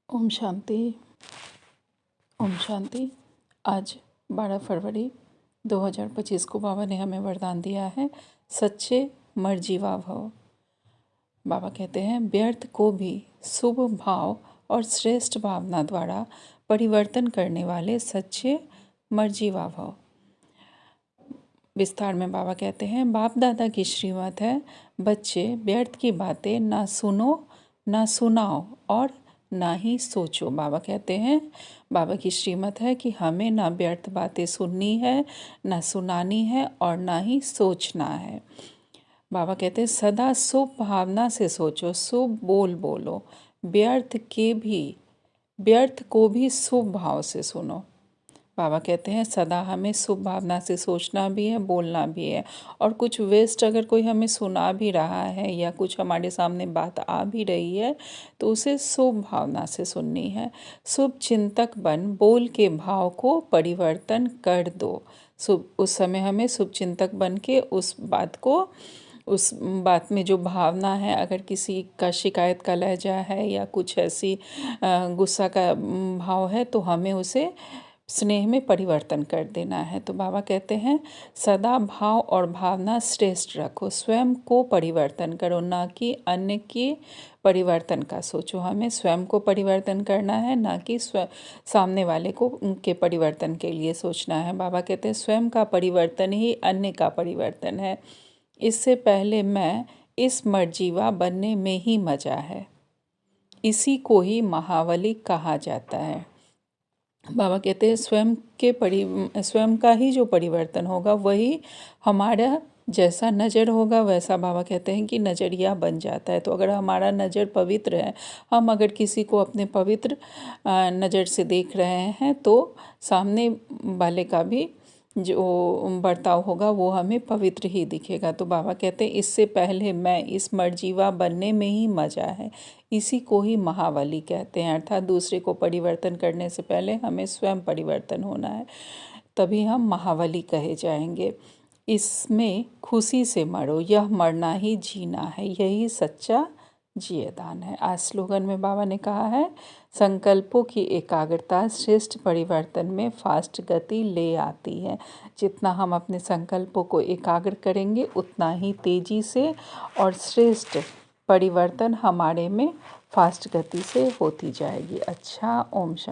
ओम शांति। ओम शांति। आज 12 फरवरी 2025 को बाबा ने हमें वरदान दिया है, सच्चे मर्जीवा भव। बाबा कहते हैं, व्यर्थ को भी शुभ भाव और श्रेष्ठ भावना द्वारा परिवर्तन करने वाले सच्चे मर्जीवा भव। विस्तार में बाबा कहते हैं, बाप दादा की श्रीमत है, बच्चे व्यर्थ की बातें ना सुनो, ना सुनाओ और ना ही सोचो। बाबा कहते हैं, बाबा की श्रीमत है कि हमें ना व्यर्थ बातें सुननी है, ना सुनानी है और ना ही सोचना है। बाबा कहते हैं, सदा शुभ भावना से सोचो, शुभ बोल बोलो, व्यर्थ को भी शुभ भाव से सुनो। बाबा कहते हैं, सदा हमें शुभ भावना से सोचना भी है, बोलना भी है। और कुछ वेस्ट अगर कोई हमें सुना भी रहा है या कुछ हमारे सामने बात आ भी रही है तो उसे शुभ भावना से सुननी है। शुभ चिंतक बन बोल के भाव को परिवर्तन कर दो। उस समय हमें शुभ चिंतक बन के उस बात में जो भावना है, अगर किसी का शिकायत का लहजा है या कुछ ऐसी गुस्सा का भाव है तो हमें उसे स्नेह में परिवर्तन कर देना है। तो बाबा कहते हैं, सदा भाव और भावना श्रेष्ठ रखो, स्वयं को परिवर्तन करो, ना कि अन्य के परिवर्तन का सोचो। हमें स्वयं को परिवर्तन करना है, ना कि सामने वाले को उनके परिवर्तन के लिए सोचना है। बाबा कहते हैं, स्वयं का परिवर्तन ही अन्य का परिवर्तन है। इससे पहले मैं इस मर्जीवा बनने में ही मजा है, इसी को ही महाबली कहा जाता है। बाबा कहते हैं, स्वयं का ही जो परिवर्तन होगा वही हमारा जैसा नज़र होगा वैसा बाबा कहते हैं कि नज़रिया बन जाता है। तो अगर हमारा नज़र पवित्र है, हम अगर किसी को अपने पवित्र नज़र से देख रहे हैं तो सामने वाले का भी जो बर्ताव होगा वो हमें पवित्र ही दिखेगा। तो बाबा कहते हैं, इससे पहले मैं इस मर्जीवा बनने में ही मज़ा है, इसी को ही महाबली कहते हैं। अर्थात दूसरे को परिवर्तन करने से पहले हमें स्वयं परिवर्तन होना है, तभी हम महाबली कहे जाएंगे। इसमें खुशी से मरो, यह मरना ही जीना है, यही सच्चा जियेदान है। आज स्लोगन में बाबा ने कहा है, संकल्पों की एकाग्रता श्रेष्ठ परिवर्तन में फास्ट गति ले आती है। जितना हम अपने संकल्पों को एकाग्र करेंगे उतना ही तेजी से और श्रेष्ठ परिवर्तन हमारे में फास्ट गति से होती जाएगी। अच्छा, ओम शांति।